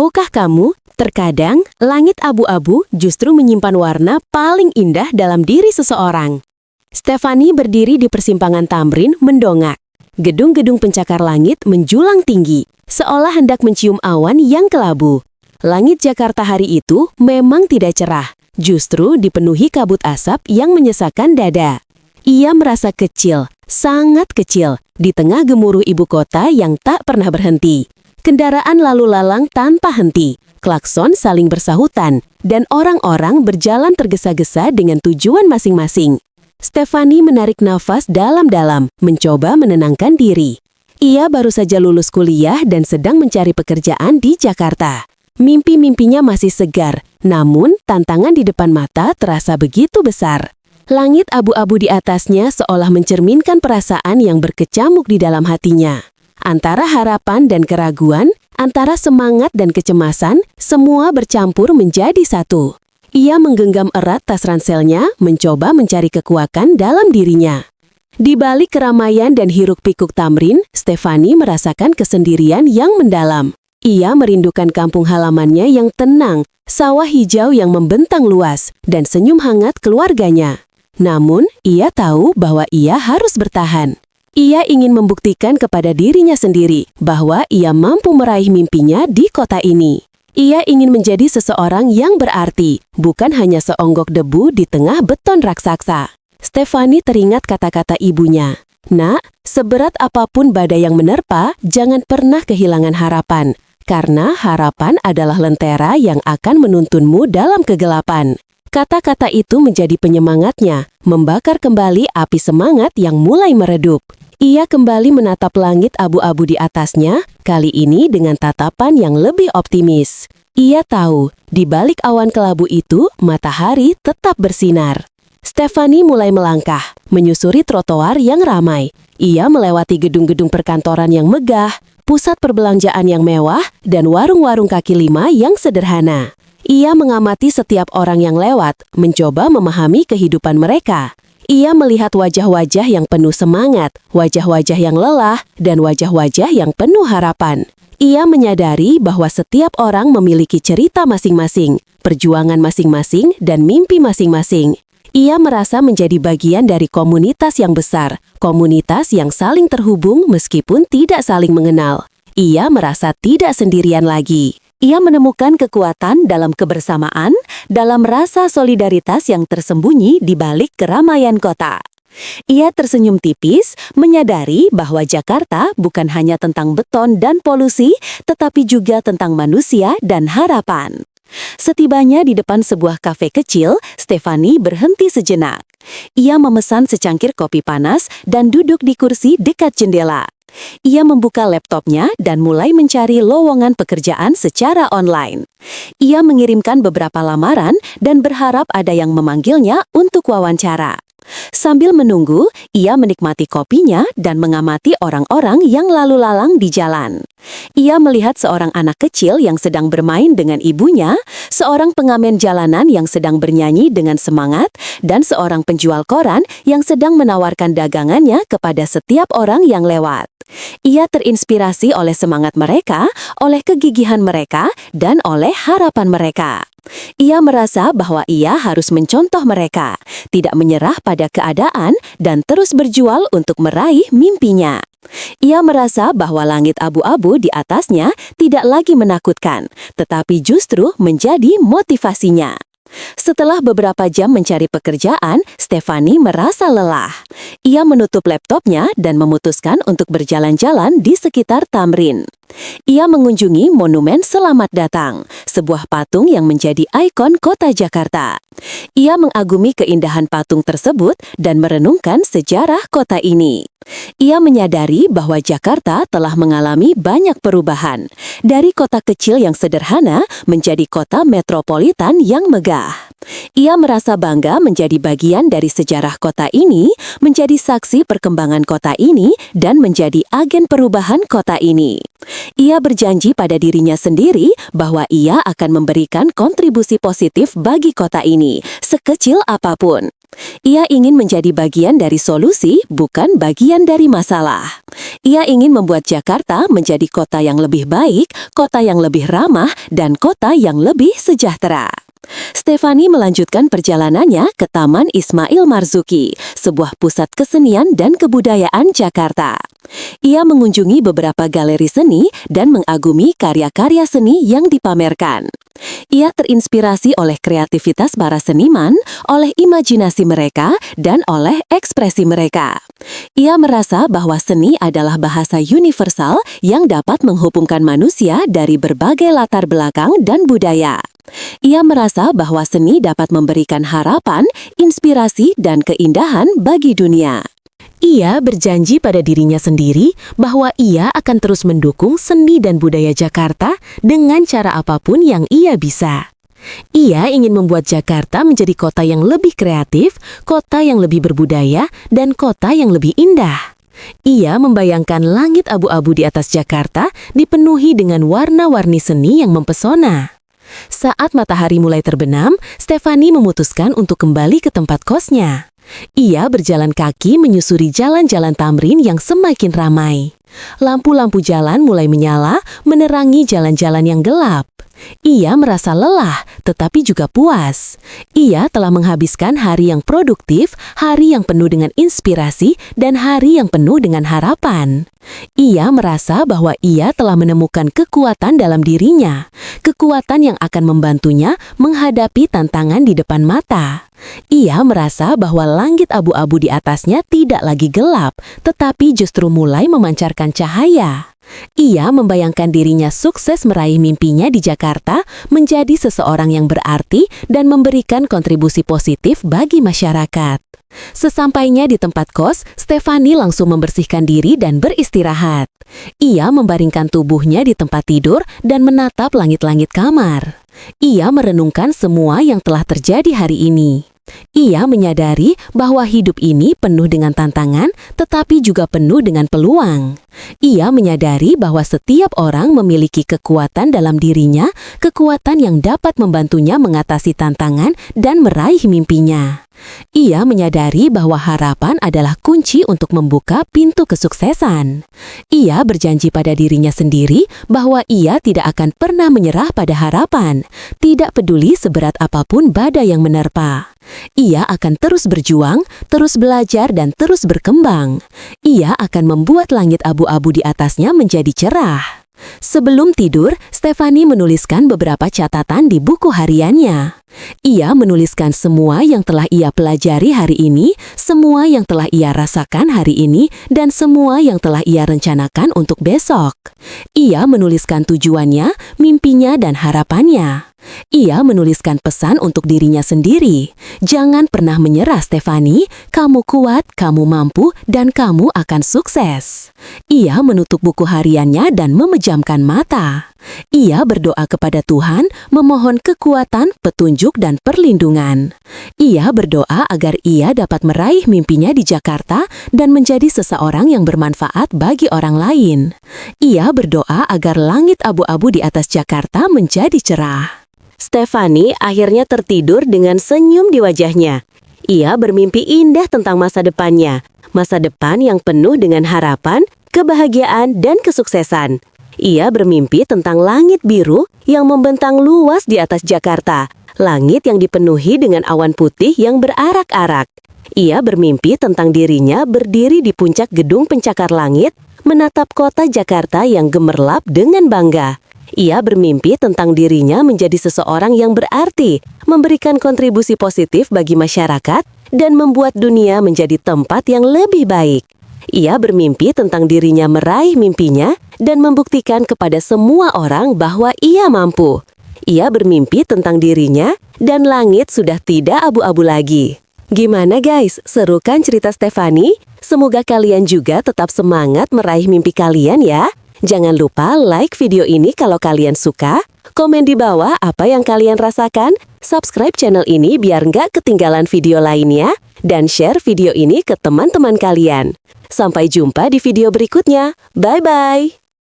Tahukah kamu, terkadang langit abu-abu justru menyimpan warna paling indah dalam diri seseorang. Stefani berdiri di persimpangan Tamrin mendongak. Gedung-gedung pencakar langit menjulang tinggi, seolah hendak mencium awan yang kelabu. Langit Jakarta hari itu memang tidak cerah, justru dipenuhi kabut asap yang menyesakkan dada. Ia merasa kecil, sangat kecil, di tengah gemuruh ibu kota yang tak pernah berhenti. Kendaraan lalu lalang tanpa henti, klakson saling bersahutan, dan orang-orang berjalan tergesa-gesa dengan tujuan masing-masing. Stefani menarik nafas dalam-dalam, mencoba menenangkan diri. Ia baru saja lulus kuliah dan sedang mencari pekerjaan di Jakarta. Mimpi-mimpinya masih segar, namun tantangan di depan mata terasa begitu besar. Langit abu-abu di atasnya seolah mencerminkan perasaan yang berkecamuk di dalam hatinya. Antara harapan dan keraguan, antara semangat dan kecemasan, semua bercampur menjadi satu. Ia menggenggam erat tas ranselnya, mencoba mencari kekuatan dalam dirinya. Di balik keramaian dan hiruk-pikuk Tamrin, Stefani merasakan kesendirian yang mendalam. Ia merindukan kampung halamannya yang tenang, sawah hijau yang membentang luas, dan senyum hangat keluarganya. Namun, ia tahu bahwa ia harus bertahan. Ia ingin membuktikan kepada dirinya sendiri bahwa ia mampu meraih mimpinya di kota ini. Ia ingin menjadi seseorang yang berarti, bukan hanya seonggok debu di tengah beton raksasa. Stefani teringat kata-kata ibunya. Nak, seberat apapun badai yang menerpa, jangan pernah kehilangan harapan. Karena harapan adalah lentera yang akan menuntunmu dalam kegelapan. Kata-kata itu menjadi penyemangatnya, membakar kembali api semangat yang mulai meredup. Ia kembali menatap langit abu-abu di atasnya, kali ini dengan tatapan yang lebih optimis. Ia tahu, di balik awan kelabu itu, matahari tetap bersinar. Stefani mulai melangkah, menyusuri trotoar yang ramai. Ia melewati gedung-gedung perkantoran yang megah, pusat perbelanjaan yang mewah, dan warung-warung kaki lima yang sederhana. Ia mengamati setiap orang yang lewat, mencoba memahami kehidupan mereka. Ia melihat wajah-wajah yang penuh semangat, wajah-wajah yang lelah, dan wajah-wajah yang penuh harapan. Ia menyadari bahwa setiap orang memiliki cerita masing-masing, perjuangan masing-masing, dan mimpi masing-masing. Ia merasa menjadi bagian dari komunitas yang besar, komunitas yang saling terhubung meskipun tidak saling mengenal. Ia merasa tidak sendirian lagi. Ia menemukan kekuatan dalam kebersamaan, dalam rasa solidaritas yang tersembunyi di balik keramaian kota. Ia tersenyum tipis, menyadari bahwa Jakarta bukan hanya tentang beton dan polusi, tetapi juga tentang manusia dan harapan. Setibanya di depan sebuah kafe kecil, Stefani berhenti sejenak. Ia memesan secangkir kopi panas dan duduk di kursi dekat jendela. Ia membuka laptopnya dan mulai mencari lowongan pekerjaan secara online. Ia mengirimkan beberapa lamaran dan berharap ada yang memanggilnya untuk wawancara. Sambil menunggu, ia menikmati kopinya dan mengamati orang-orang yang lalu lalang di jalan. Ia melihat seorang anak kecil yang sedang bermain dengan ibunya, seorang pengamen jalanan yang sedang bernyanyi dengan semangat, dan seorang penjual koran yang sedang menawarkan dagangannya kepada setiap orang yang lewat. Ia terinspirasi oleh semangat mereka, oleh kegigihan mereka, dan oleh harapan mereka. Ia merasa bahwa ia harus mencontoh mereka, tidak menyerah pada keadaan, dan terus berjual untuk meraih mimpinya. Ia merasa bahwa langit abu-abu di atasnya tidak lagi menakutkan, tetapi justru menjadi motivasinya. Setelah beberapa jam mencari pekerjaan, Stefani merasa lelah. Ia menutup laptopnya dan memutuskan untuk berjalan-jalan di sekitar Tamrin. Ia mengunjungi Monumen Selamat Datang, sebuah patung yang menjadi ikon kota Jakarta. Ia mengagumi keindahan patung tersebut dan merenungkan sejarah kota ini. Ia menyadari bahwa Jakarta telah mengalami banyak perubahan, dari kota kecil yang sederhana menjadi kota metropolitan yang megah. Ia merasa bangga menjadi bagian dari sejarah kota ini, menjadi saksi perkembangan kota ini, dan menjadi agen perubahan kota ini. Ia berjanji pada dirinya sendiri bahwa ia akan memberikan kontribusi positif bagi kota ini, sekecil apapun. Ia ingin menjadi bagian dari solusi, bukan bagian dari masalah. Ia ingin membuat Jakarta menjadi kota yang lebih baik, kota yang lebih ramah, dan kota yang lebih sejahtera. Stefani melanjutkan perjalanannya ke Taman Ismail Marzuki, sebuah pusat kesenian dan kebudayaan Jakarta. Ia mengunjungi beberapa galeri seni dan mengagumi karya-karya seni yang dipamerkan. Ia terinspirasi oleh kreativitas para seniman, oleh imajinasi mereka, dan oleh ekspresi mereka. Ia merasa bahwa seni adalah bahasa universal yang dapat menghubungkan manusia dari berbagai latar belakang dan budaya. Ia merasa bahwa seni dapat memberikan harapan, inspirasi, dan keindahan bagi dunia. Ia berjanji pada dirinya sendiri bahwa ia akan terus mendukung seni dan budaya Jakarta dengan cara apapun yang ia bisa. Ia ingin membuat Jakarta menjadi kota yang lebih kreatif, kota yang lebih berbudaya, dan kota yang lebih indah. Ia membayangkan langit abu-abu di atas Jakarta dipenuhi dengan warna-warni seni yang mempesona. Saat matahari mulai terbenam, Stefani memutuskan untuk kembali ke tempat kosnya. Ia berjalan kaki menyusuri jalan-jalan Tamrin yang semakin ramai. Lampu-lampu jalan mulai menyala, menerangi jalan-jalan yang gelap. Ia merasa lelah, tetapi juga puas. Ia telah menghabiskan hari yang produktif, hari yang penuh dengan inspirasi, dan hari yang penuh dengan harapan. Ia merasa bahwa ia telah menemukan kekuatan dalam dirinya, kekuatan yang akan membantunya menghadapi tantangan di depan mata. Ia merasa bahwa langit abu-abu di atasnya tidak lagi gelap, tetapi justru mulai memancarkan cahaya. Ia membayangkan dirinya sukses meraih mimpinya di Jakarta, menjadi seseorang yang berarti dan memberikan kontribusi positif bagi masyarakat. Sesampainya di tempat kos, Stefani langsung membersihkan diri dan beristirahat. Ia membaringkan tubuhnya di tempat tidur dan menatap langit-langit kamar. Ia merenungkan semua yang telah terjadi hari ini. Ia menyadari bahwa hidup ini penuh dengan tantangan, tetapi juga penuh dengan peluang. Ia menyadari bahwa setiap orang memiliki kekuatan dalam dirinya, kekuatan yang dapat membantunya mengatasi tantangan dan meraih mimpinya. Ia menyadari bahwa harapan adalah kunci untuk membuka pintu kesuksesan. Ia berjanji pada dirinya sendiri bahwa ia tidak akan pernah menyerah pada harapan, tidak peduli seberat apapun badai yang menerpa. Ia akan terus berjuang, terus belajar, dan terus berkembang. Ia akan membuat langit abu-abu di atasnya menjadi cerah. Sebelum tidur, Stefani menuliskan beberapa catatan di buku hariannya. Ia menuliskan semua yang telah ia pelajari hari ini, semua yang telah ia rasakan hari ini, dan semua yang telah ia rencanakan untuk besok. Ia menuliskan tujuannya, mimpinya, dan harapannya. Ia menuliskan pesan untuk dirinya sendiri. Jangan pernah menyerah, Stefani. Kamu kuat, kamu mampu, dan kamu akan sukses. Ia menutup buku hariannya dan memejamkan mata. Ia berdoa kepada Tuhan, memohon kekuatan, petunjuk, dan perlindungan. Ia berdoa agar ia dapat meraih mimpinya di Jakarta dan menjadi seseorang yang bermanfaat bagi orang lain. Ia berdoa agar langit abu-abu di atas Jakarta menjadi cerah. Stefani akhirnya tertidur dengan senyum di wajahnya. Ia bermimpi indah tentang masa depannya, masa depan yang penuh dengan harapan, kebahagiaan, dan kesuksesan. Ia bermimpi tentang langit biru yang membentang luas di atas Jakarta, langit yang dipenuhi dengan awan putih yang berarak-arak. Ia bermimpi tentang dirinya berdiri di puncak gedung pencakar langit, menatap kota Jakarta yang gemerlap dengan bangga. Ia bermimpi tentang dirinya menjadi seseorang yang berarti, memberikan kontribusi positif bagi masyarakat, dan membuat dunia menjadi tempat yang lebih baik. Ia bermimpi tentang dirinya meraih mimpinya dan membuktikan kepada semua orang bahwa ia mampu. Ia bermimpi tentang dirinya dan langit sudah tidak abu-abu lagi. Gimana guys, seru kan cerita Stefani? Semoga kalian juga tetap semangat meraih mimpi kalian ya. Jangan lupa like video ini kalau kalian suka, komen di bawah apa yang kalian rasakan, subscribe channel ini biar nggak ketinggalan video lainnya, dan share video ini ke teman-teman kalian. Sampai jumpa di video berikutnya. Bye-bye!